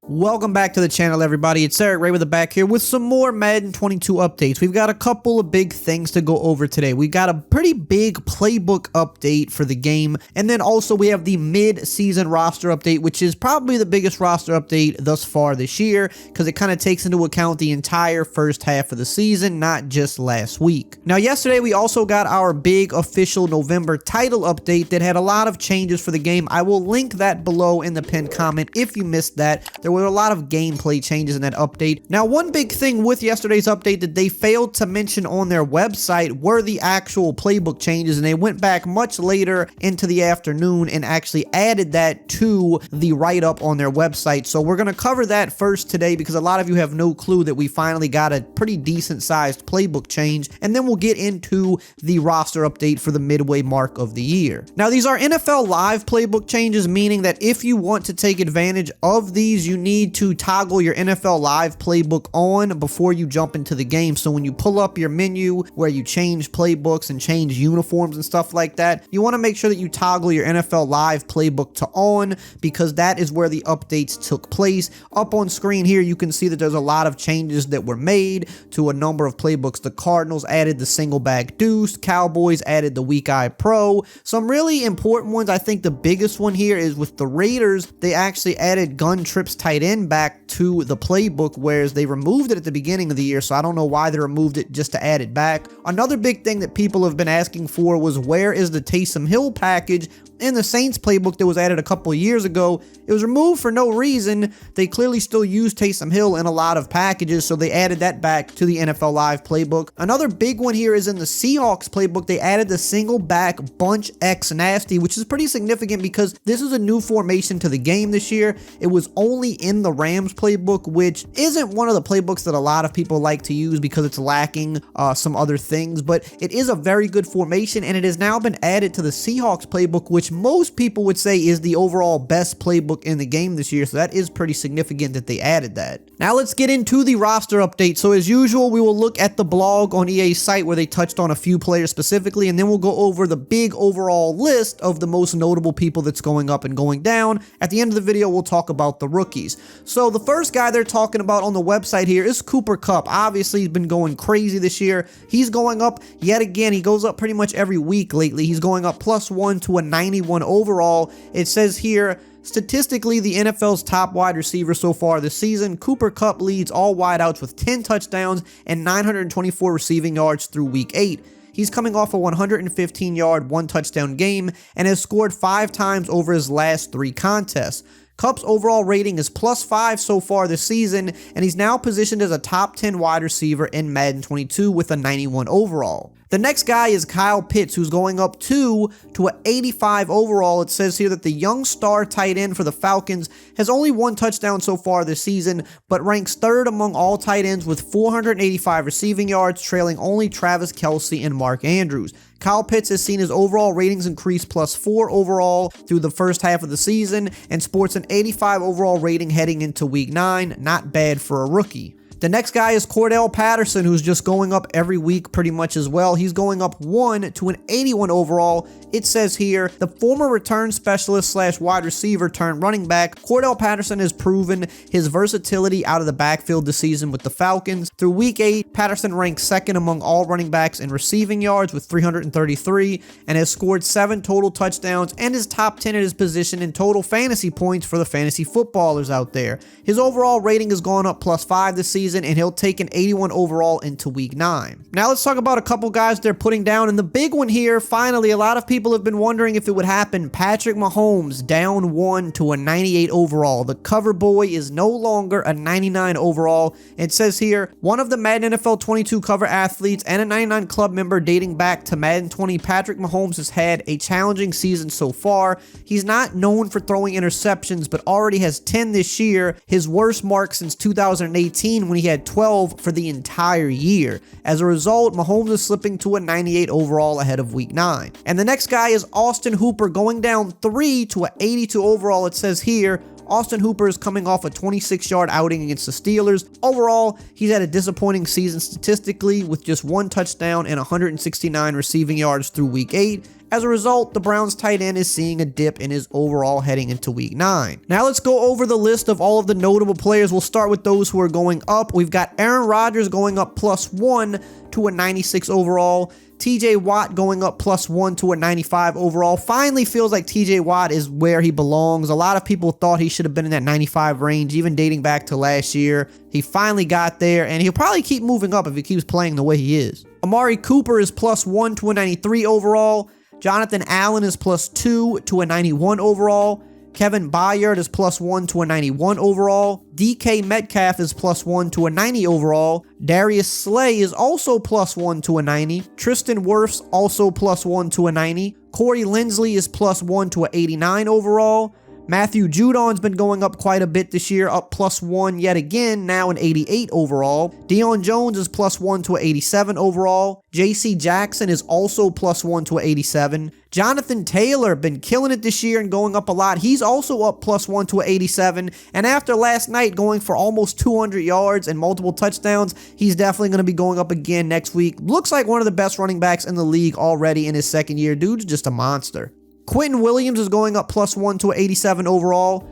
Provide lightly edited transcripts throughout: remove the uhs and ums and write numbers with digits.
Welcome back to the channel, everybody. It's EricRayweather back here with some more Madden 22 updates. We've got a couple of big things to go over today. We've got a pretty big playbook update for the game, and then also we have the mid-season roster update, which is probably the biggest roster update thus far this year, because it kind of takes into account the entire first half of the season, not just last week. Now, yesterday we also got our big official November title update that had a lot of changes for the game. I will link that below in the pinned comment if you missed that. There were a lot of gameplay changes in that update. Now, one big thing with yesterday's update that they failed to mention on their website were the actual playbook changes, and they went back much later into the afternoon and actually added that to the write-up on their website. So we're going to cover that first today because a lot of you have no clue that we finally got a pretty decent sized playbook change, and then we'll get into the roster update for the midway mark of the year. Now, these are NFL Live playbook changes, meaning that if you want to take advantage of these, you need to toggle your NFL Live playbook on before you jump into the game. So when you pull up your menu where you change playbooks and change uniforms and stuff like that, you want to make sure that you toggle your NFL Live playbook to on, because that is where the updates took place. Up on screen here, you can see that there's a lot of changes that were made to a number of playbooks. The Cardinals added the single back deuce, Cowboys added the weak eye pro. Some really important ones. I think the biggest one here is with the Raiders, they actually added gun trips tight end back to the playbook, whereas they removed it at the beginning of the year, so I don't know why they removed it just to add it back. Another big thing that people have been asking for was, where is the Taysom Hill package in the Saints playbook that was added a couple of years ago? It was removed for no reason. They clearly still use Taysom Hill in a lot of packages, so they added that back to the NFL Live playbook. Another big one here is in the Seahawks playbook. They added the single back bunch X nasty, which is pretty significant because this is a new formation to the game this year. It was only in the Rams playbook, which isn't one of the playbooks that a lot of people like to use because it's lacking some other things, but it is a very good formation, and it has now been added to the Seahawks playbook, which most people would say is the overall best playbook in the game this year, so that is pretty significant that they added that. Now let's get into the roster update. So as usual, we will look at the blog on EA's site where they touched on a few players specifically, and then we'll go over the big overall list of the most notable people that's going up and going down. At the end of the video, we'll talk about the rookies. So the first guy they're talking about on the website here is Cooper Kupp. Obviously, he's been going crazy this year. He's going up yet again. He goes up pretty much every week lately. He's going up +1 to a 91 overall. It says here, statistically, the NFL's top wide receiver so far this season, Cooper Kupp leads all wideouts with 10 touchdowns and 924 receiving yards through week 8. He's coming off a 115-yard, 1-touchdown game and has scored 5 times over his last 3 contests. Kupp's overall rating is +5 so far this season, and he's now positioned as a top 10 wide receiver in Madden 22 with a 91 overall. The next guy is Kyle Pitts, who's going up 2 to an 85 overall. It says here that the young star tight end for the Falcons has only 1 touchdown so far this season, but ranks 3rd among all tight ends with 485 receiving yards, trailing only Travis Kelce and Mark Andrews. Kyle Pitts has seen his overall ratings increase +4 overall through the first half of the season and sports an 85 overall rating heading into week 9. Not bad for a rookie. The next guy is Cordell Patterson, who's just going up every week pretty much as well. He's going up 1 to an 81 overall. It says here, the former return specialist / wide receiver turned running back, Cordell Patterson has proven his versatility out of the backfield this season with the Falcons. Through week 8, Patterson ranks 2nd among all running backs in receiving yards with 333 and has scored 7 total touchdowns and is top 10 at his position in total fantasy points for the fantasy footballers out there. His overall rating has gone up +5 this season, and he'll take an 81 overall into week 9. Now let's talk about a couple guys they're putting down, and the big one here, finally, a lot of people have been wondering if it would happen. Patrick Mahomes down 1 to a 98 overall. The cover boy is no longer a 99 overall. It says here, one of the Madden NFL 22 cover athletes and a 99 club member dating back to Madden 20, Patrick Mahomes has had a challenging season so far. He's not known for throwing interceptions, but already has 10 this year, his worst mark since 2018 when he had 12 for the entire year. As a result, Mahomes is slipping to a 98 overall ahead of week 9. And the next guy is Austin Hooper, going down 3 to an 82 overall. It says here, Austin Hooper is coming off a 26-yard outing against the Steelers. Overall, he's had a disappointing season statistically with just 1 touchdown and 169 receiving yards through week 8. As a result, the Browns tight end is seeing a dip in his overall heading into week 9. Now let's go over the list of all of the notable players. We'll start with those who are going up. We've got Aaron Rodgers going up +1 to a 96 overall. TJ Watt going up +1 to a 95 overall. Finally feels like TJ Watt is where he belongs. A lot of people thought he should have been in that 95 range, even dating back to last year. He finally got there, and he'll probably keep moving up if he keeps playing the way he is. Amari Cooper is +1 to a 93 overall. Jonathan Allen is +2 to a 91 overall. Kevin Byard is +1 to a 91 overall. DK Metcalf is +1 to a 90 overall. Darius Slay is also +1 to a 90. Tristan Wirfs also +1 to a 90. Corey Linsley is +1 to a 89 overall. Matthew Judon's been going up quite a bit this year, up +1 yet again, now an 88 overall. Deion Jones is +1 to a 87 overall. JC Jackson is also +1 to a 87. Jonathan Taylor been killing it this year and going up a lot. He's also up +1 to a 87. And after last night going for almost 200 yards and multiple touchdowns, he's definitely going to be going up again next week. Looks like one of the best running backs in the league already in his second year. Dude's just a monster. Quentin Williams is going up +1 to 87 overall.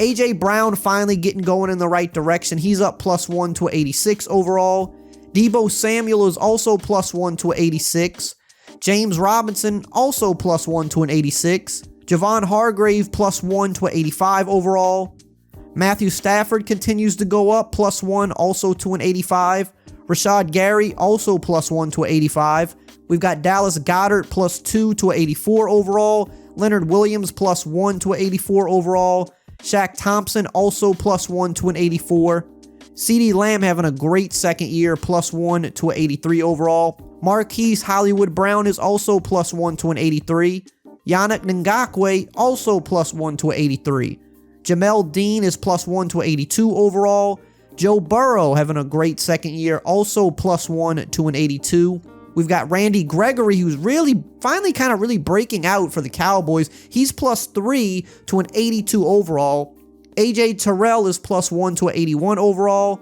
AJ Brown finally getting going in the right direction. He's up +1 to 86 overall. Deebo Samuel is also +1 to 86. James Robinson also +1 to an 86. Javon Hargrave +1 to 85 overall. Matthew Stafford continues to go up +1 also to an 85. Rashad Gary also +1 to an 85. We've got Dallas Goedert +2 to an 84 overall. Leonard Williams +1 to an 84 overall. Shaq Thompson also +1 to an 84. CeeDee Lamb having a great second year, +1 to an 83 overall. Marquise Hollywood Brown is also +1 to an 83. Yannick Ngakoue also +1 to an 83. Jamel Dean is +1 to an 82 overall. Joe Burrow having a great second year, also +1 to an 82. We've got Randy Gregory, who's finally kind of really breaking out for the Cowboys. He's +3 to an 82 overall. AJ Terrell is +1 to an 81 overall.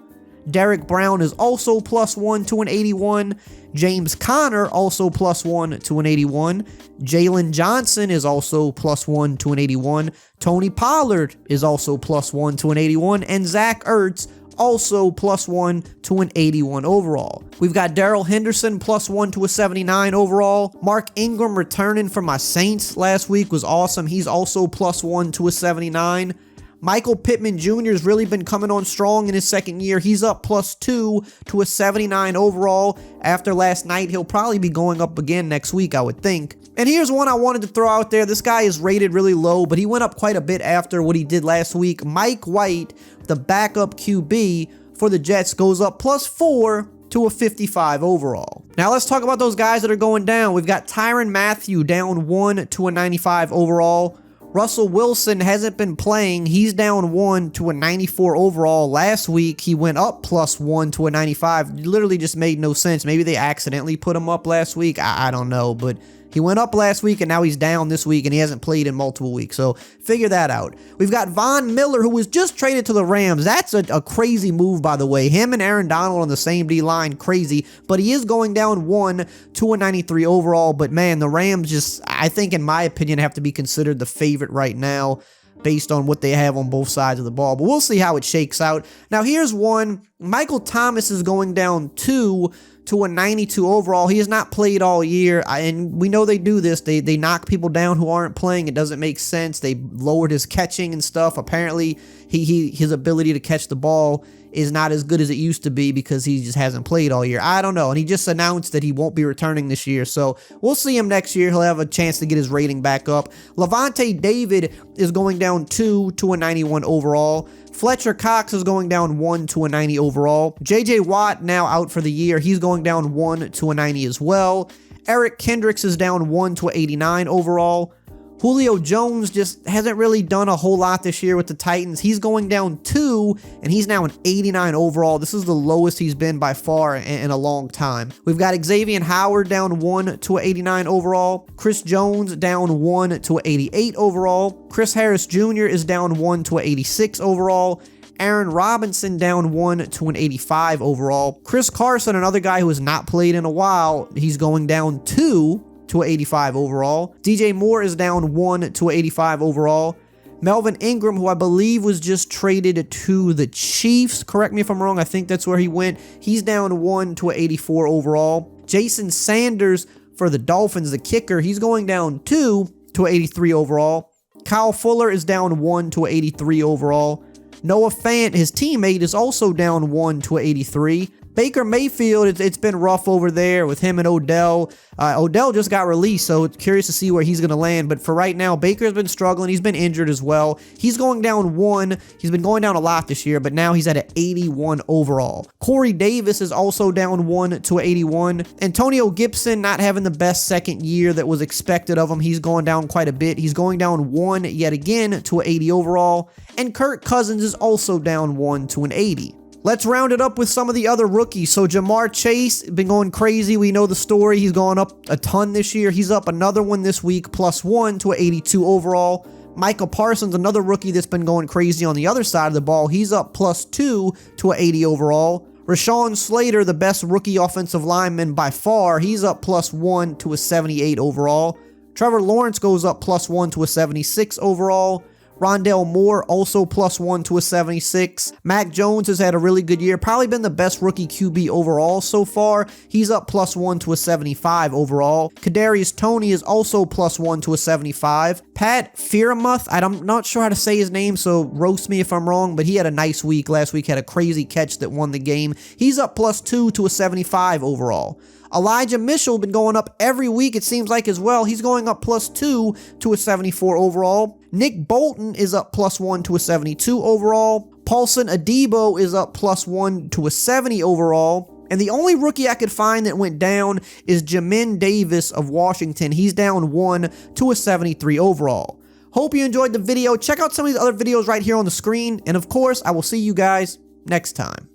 Derek Brown is also +1 to an 81. James Conner also +1 to an 81. Jalen Johnson is also +1 to an 81. Tony Pollard is also +1 to an 81. And Zach Ertz also +1 to an 81 overall. We've got Darrell Henderson +1 to a 79 overall. Mark Ingram returning from my Saints last week was awesome. He's also +1 to a 79. Michael Pittman Jr. has really been coming on strong in his second year. He's up +2 to a 79 overall. After last night, he'll probably be going up again next week, I would think. And here's one I wanted to throw out there. This guy is rated really low, but he went up quite a bit after what he did last week. Mike White, the backup QB for the Jets, goes up +4 to a 55 overall. Now let's talk about those guys that are going down. We've got Tyrann Mathieu down 1 to a 95 overall. Russell Wilson hasn't been playing. He's down 1 to a 94 overall. Last week, he went up +1 to a 95. Literally just made no sense. Maybe they accidentally put him up last week. I don't know, but he went up last week and now he's down this week and he hasn't played in multiple weeks. So figure that out. We've got Von Miller, who was just traded to the Rams. That's a crazy move, by the way. Him and Aaron Donald on the same D line, crazy. But he is going down 1 to a 93 overall. But man, the Rams just, I think in my opinion, have to be considered the favorite right now based on what they have on both sides of the ball. But we'll see how it shakes out. Now here's one. Michael Thomas is going down 2 to a 92 overall. He has not played all year, and we know they do this. They knock people down who aren't playing. It doesn't make sense. They lowered his catching and stuff. Apparently, his ability to catch the ball is not as good as it used to be because he just hasn't played all year. I don't know. And he just announced that he won't be returning this year. So we'll see him next year. He'll have a chance to get his rating back up. Levante David is going down 2 to a 91 overall. Fletcher Cox is going down 1 to a 90 overall. JJ Watt now out for the year. He's going down 1 to a 90 as well. Eric Kendricks is down 1 to a 89 overall. Julio Jones just hasn't really done a whole lot this year with the Titans. He's going down 2, and he's now an 89 overall. This is the lowest he's been by far in a long time. We've got Xavier Howard down 1 to an 89 overall. Chris Jones down 1 to an 88 overall. Chris Harris Jr. is down 1 to an 86 overall. Aaron Robinson down 1 to an 85 overall. Chris Carson, another guy who has not played in a while, he's going down 2 to an 85 overall. DJ Moore is down 1 to an 85 overall. Melvin Ingram, who I believe was just traded to the Chiefs. Correct me if I'm wrong. I think that's where he went. He's down 1 to an 84 overall. Jason Sanders for the Dolphins, the kicker, he's going down 2 to an 83 overall. Kyle Fuller is down 1 to an 83 overall. Noah Fant, his teammate, is also down 1 to an 83. Baker Mayfield, it's been rough over there with him and Odell. Odell just got released, so curious to see where he's going to land. But for right now, Baker's been struggling. He's been injured as well. He's going down 1. He's been going down a lot this year, but now he's at an 81 overall. Corey Davis is also down 1 to an 81. Antonio Gibson not having the best second year that was expected of him. He's going down quite a bit. He's going down 1 yet again to an 80 overall. And Kirk Cousins is also down 1 to an 80. Let's round it up with some of the other rookies. So Jamar Chase, been going crazy. We know the story. He's gone up a ton this year. He's up another one this week, +1 to an 82 overall. Michael Parsons, another rookie that's been going crazy on the other side of the ball. He's up +2 to an 80 overall. Rashawn Slater, the best rookie offensive lineman by far. He's up +1 to a 78 overall. Trevor Lawrence goes up +1 to a 76 overall. Rondale Moore also +1 to a 76. Mac Jones has had a really good year. Probably been the best rookie QB overall so far. He's up +1 to a 75 overall. Kadarius Toney is also +1 to a 75. Pat Freiermuth, I'm not sure how to say his name, so roast me if I'm wrong, but he had a nice week. Last week had a crazy catch that won the game. He's up +2 to a 75 overall. Elijah Mitchell been going up every week, it seems like, as well. He's going up +2 to a 74 overall. Nick Bolton is up +1 to a 72 overall. Paulson Adebo is up +1 to a 70 overall. And the only rookie I could find that went down is Jamin Davis of Washington. He's down 1 to a 73 overall. Hope you enjoyed the video. Check out some of these other videos right here on the screen. And of course, I will see you guys next time.